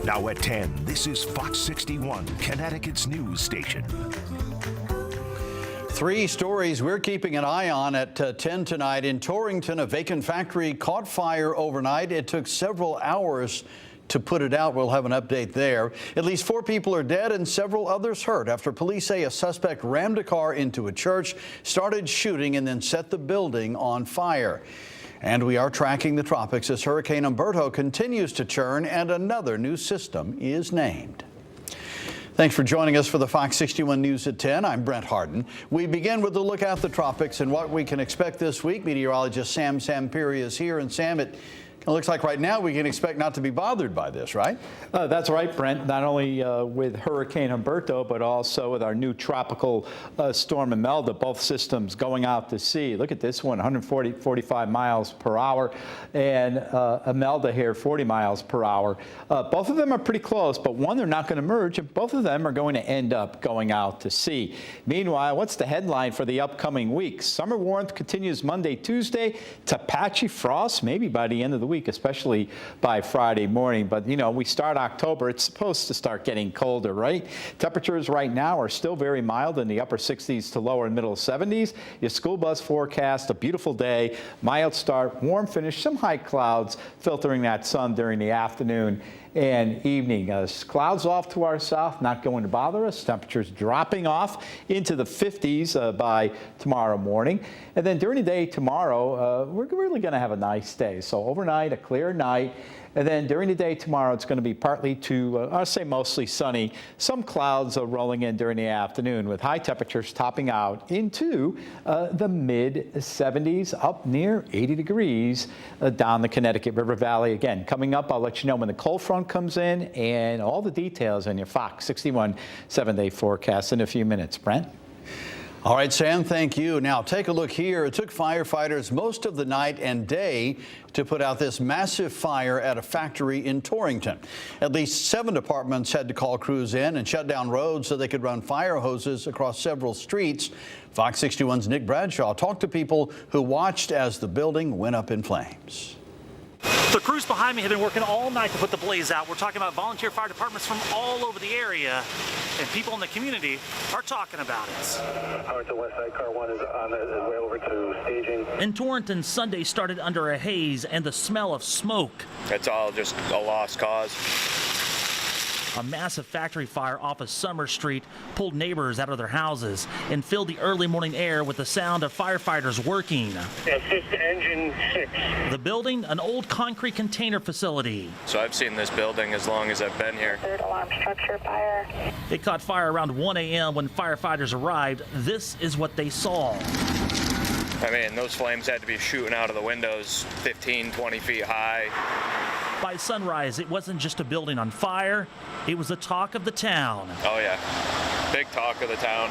Now at 10, this is Fox 61, Connecticut's news station. 3 stories we're keeping an eye on at 10 tonight. In Torrington, a vacant factory caught fire overnight. It took several hours to put it out. We'll have an update there. At least 4 people are dead and several others hurt after police say a suspect rammed a car into a church, started shooting, and then set the building on fire. And we are tracking the tropics as Hurricane Umberto continues to churn and another new system is named. Thanks for joining us for the Fox 61 News at 10. I'm Brent Harden. We begin with a look at the tropics and what we can expect this week. Meteorologist Sam Sampiri is here. And Sam, it looks like right now we can expect not to be bothered by this, right? That's right, Brent. Not only with Hurricane Umberto, but also with our new tropical storm Imelda, both systems going out to sea. Look at this one, 45 miles per hour, and Imelda here, 40 miles per hour. Both of them are pretty close, but one, they're not going to merge, and both of them are going to end up going out to sea. Meanwhile, what's the headline for the upcoming week? Summer warmth continues Monday, Tuesday. It's a patchy frost, maybe by the end of the week, especially by Friday morning. But, you know, we start October. It's supposed to start getting colder, right? Temperatures right now are still very mild in the upper 60s to lower and middle 70s. Your school bus forecast, a beautiful day, mild start, warm finish, some high clouds filtering that sun during the afternoon and evening. Clouds off to our south, not going to bother us. Temperatures dropping off into the 50s by tomorrow morning. And then during the day tomorrow, we're really going to have a nice day. So overnight, a clear night. And then during the day tomorrow, it's going to be partly to, I'll say mostly sunny. Some clouds rolling in during the afternoon with high temperatures topping out into the mid 70s, up near 80 degrees down the Connecticut River Valley. Again, coming up, I'll let you know when the cold front comes in and all the details on your Fox 61 7-day forecast in a few minutes. Brent? All right, Sam, thank you. Now, take a look here. It took firefighters most of the night and day to put out this massive fire at a factory in Torrington. At least 7 departments had to call crews in and shut down roads so they could run fire hoses across several streets. Fox 61's Nick Bradshaw talked to people who watched as the building went up in flames. The crews behind me have been working all night to put the blaze out. We're talking about volunteer fire departments from all over the area, and people in the community are talking about it. Car to west side, car 1 is on his way over to staging. In Torrington, Sunday started under a haze and the smell of smoke. It's all just a lost cause. A massive factory fire off of Summer Street pulled neighbors out of their houses and filled the early morning air with the sound of firefighters working. Assist engine 6. The building, an old concrete container facility. So I've seen this building as long as I've been here. Third alarm structure fire. It caught fire around 1 a.m. when firefighters arrived. This is what they saw. I mean, those flames had to be shooting out of the windows 15, 20 feet high. By sunrise, it wasn't just a building on fire, it was the talk of the town. Oh yeah, big talk of the town.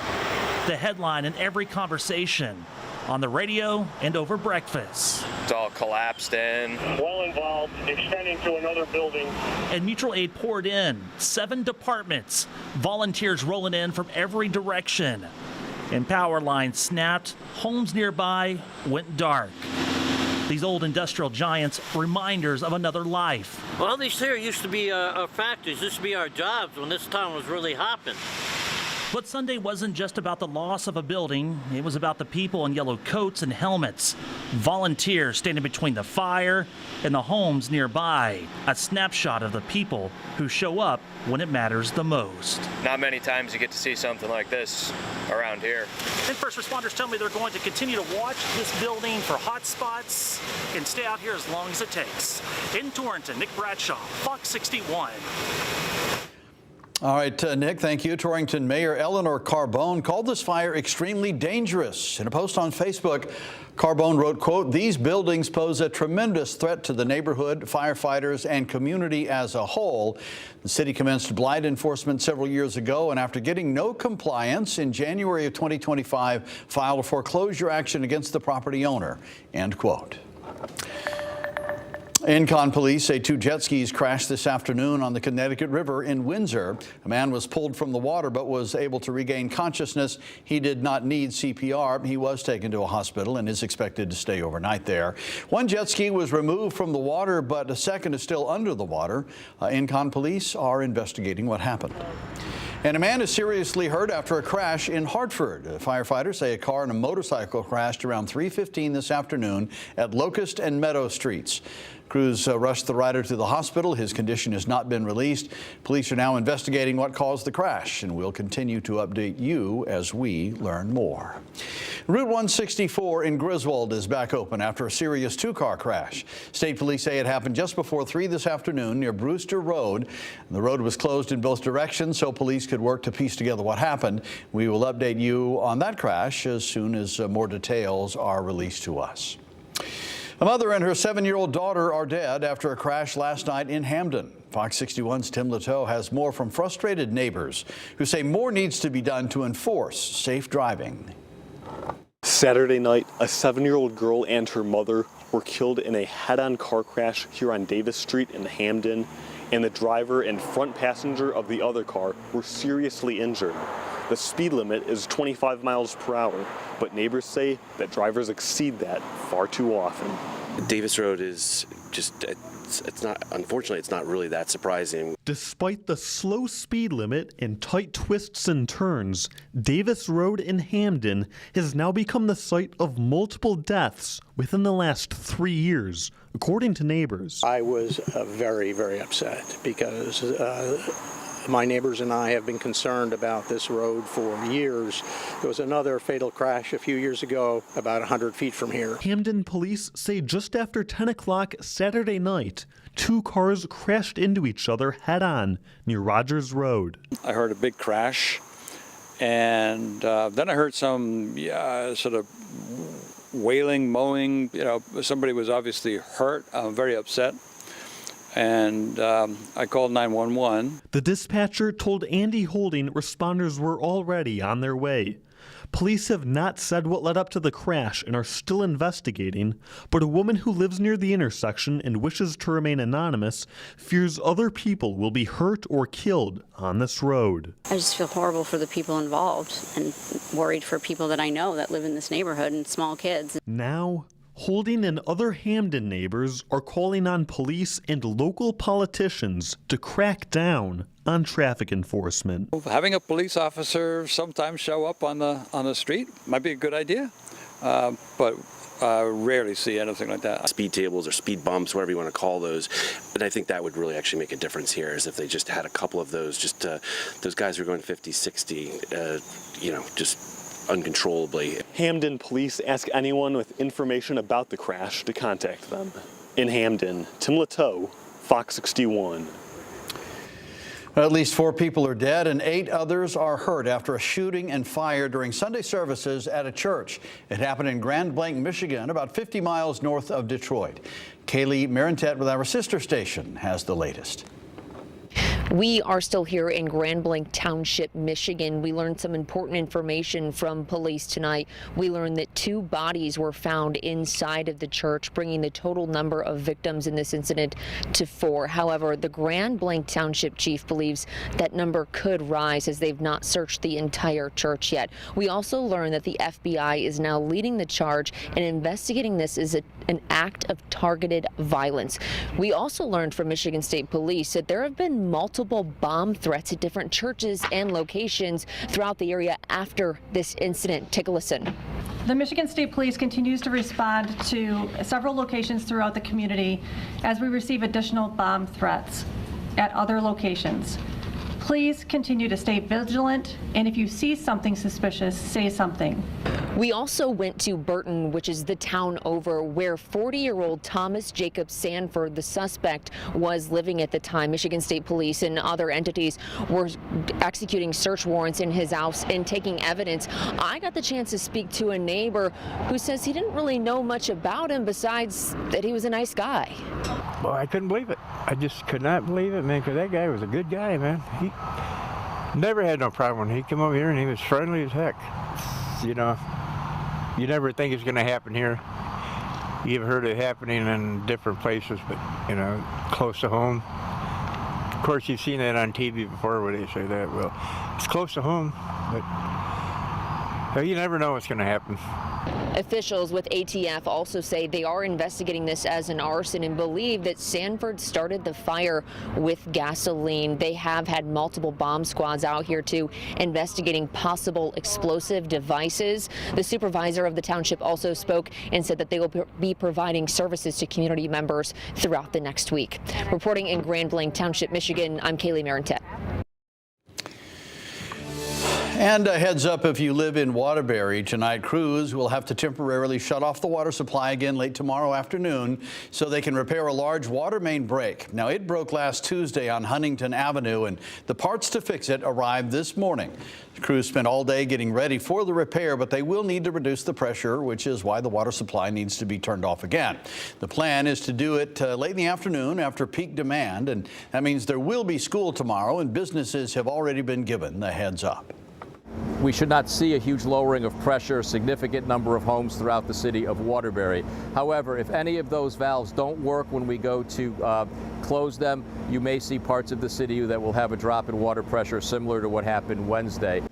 The headline in every conversation, on the radio and over breakfast. It's all collapsed in. Well involved, extending to another building. And mutual aid poured in, 7 departments, volunteers rolling in from every direction. And power lines snapped, homes nearby went dark. These old industrial giants, reminders of another life. Well, these here used to be our factories. This used to be our jobs when this town was really hopping. But Sunday wasn't just about the loss of a building. It was about the people in yellow coats and helmets. Volunteers standing between the fire and the homes nearby. A snapshot of the people who show up when it matters the most. Not many times you get to see something like this around here. And first responders tell me they're going to continue to watch this building for hot spots and stay out here as long as it takes. In Torrington, Nick Bradshaw, Fox 61. All right, Nick, thank you. Torrington Mayor Eleanor Carbone called this fire extremely dangerous. In a post on Facebook, Carbone wrote, quote, "These buildings pose a tremendous threat to the neighborhood, firefighters, and community as a whole." The city commenced blight enforcement several years ago, and after getting no compliance in January of 2025, filed a foreclosure action against the property owner, end quote. Incon police say 2 jet skis crashed this afternoon on the Connecticut River in Windsor. A man was pulled from the water but was able to regain consciousness. He did not need CPR. He was taken to a hospital and is expected to stay overnight there. 1 jet ski was removed from the water, but a second is still under the water. Incon police are investigating what happened. And a man is seriously hurt after a crash in Hartford. Firefighters say a car and a motorcycle crashed around 3:15 this afternoon at Locust and Meadow Streets. Crews rushed the rider to the hospital. His condition has not been released. Police are now investigating what caused the crash, and we'll continue to update you as we learn more. Route 164 in Griswold is back open after a serious 2-car crash. State police say it happened just before 3 this afternoon near Brewster Road. The road was closed in both directions so police could work to piece together what happened. We will update you on that crash as soon as more details are released to us. A mother and her 7-year-old daughter are dead after a crash last night in Hamden. Fox 61's Tim Latow has more from frustrated neighbors who say more needs to be done to enforce safe driving. Saturday night, a 7-year-old girl and her mother were killed in a head-on car crash here on Davis Street in Hamden, and the driver and front passenger of the other car were seriously injured. The speed limit is 25 miles per hour, but neighbors say that drivers exceed that far too often. Davis Road is just, unfortunately, it's not really that surprising. Despite the slow speed limit and tight twists and turns, Davis Road in Hamden has now become the site of multiple deaths within the last 3 years, according to neighbors. I was very, very upset because my neighbors and I have been concerned about this road for years. There was another fatal crash a few years ago about 100 feet from here. Hamden police say just after 10 o'clock Saturday night, 2 cars crashed into each other head-on near Rogers Road. I heard a big crash, and then I heard some sort of wailing, moaning. Somebody was obviously hurt. I'm very upset. And I called 911. The dispatcher told Andy Holding responders were already on their way. Police have not said what led up to the crash and are still investigating, but a woman who lives near the intersection and wishes to remain anonymous fears other people will be hurt or killed on this road. I just feel horrible for the people involved and worried for people that I know that live in this neighborhood and small kids. Now, Holding and other Hamden neighbors are calling on police and local politicians to crack down on traffic enforcement. Having a police officer sometimes show up on the street might be a good idea, but I rarely see anything like that. Speed tables or speed bumps, whatever you want to call those. And I think that would really actually make a difference here, is if they just had a couple of those, just those guys who are going 50, 60, just uncontrollably. Hamden police ask anyone with information about the crash to contact them. In Hamden, Tim Latow, Fox 61. At least 4 people are dead and 8 others are hurt after a shooting and fire during Sunday services at a church. It happened in Grand Blanc, Michigan, about 50 miles north of Detroit. Kaylee Marintet with our sister station has the latest. We are still here in Grand Blanc Township, Michigan. We learned some important information from police tonight. We learned that 2 bodies were found inside of the church, bringing the total number of victims in this incident to 4. However, the Grand Blanc Township chief believes that number could rise as they've not searched the entire church yet. We also learned that the FBI is now leading the charge and investigating this as an act of targeted violence. We also learned from Michigan State Police that there have been multiple bomb threats at different churches and locations throughout the area after this incident. Take a listen. The Michigan State Police continues to respond to several locations throughout the community as we receive additional bomb threats at other locations. Please continue to stay vigilant, and if you see something suspicious, say something. We also went to Burton, which is the town over, where 40-year-old Thomas Jacob Sanford, the suspect, was living at the time. Michigan State Police and other entities were executing search warrants in his house and taking evidence. I got the chance to speak to a neighbor who says he didn't really know much about him besides that he was a nice guy. Well, I couldn't believe it. I just could not believe it, man, because that guy was a good guy, man. He never had no problem. He came over here and he was friendly as heck. You know, you never think it's going to happen here. You've heard it happening in different places, but, you know, close to home. Of course, you've seen that on TV before where they say that. Well, it's close to home, but you never know what's going to happen. Officials with ATF also say they are investigating this as an arson and believe that Sanford started the fire with gasoline. They have had multiple bomb squads out here too, investigating possible explosive devices. The supervisor of the township also spoke and said that they will be providing services to community members throughout the next week. Reporting in Grand Blanc Township, Michigan, I'm Kaylee Marintet. And a heads up, if you live in Waterbury tonight, crews will have to temporarily shut off the water supply again late tomorrow afternoon so they can repair a large water main break. Now, it broke last Tuesday on Huntington Avenue, and the parts to fix it arrived this morning. The crews spent all day getting ready for the repair, but they will need to reduce the pressure, which is why the water supply needs to be turned off again. The plan is to do it late in the afternoon after peak demand, and that means there will be school tomorrow, and businesses have already been given the heads up. We should not see a huge lowering of pressure, a significant number of homes throughout the city of Waterbury. However, if any of those valves don't work when we go to close them, you may see parts of the city that will have a drop in water pressure similar to what happened Wednesday.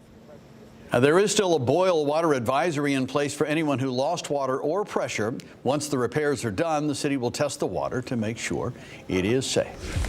There is still a boil water advisory in place for anyone who lost water or pressure. Once the repairs are done, the city will test the water to make sure it is safe.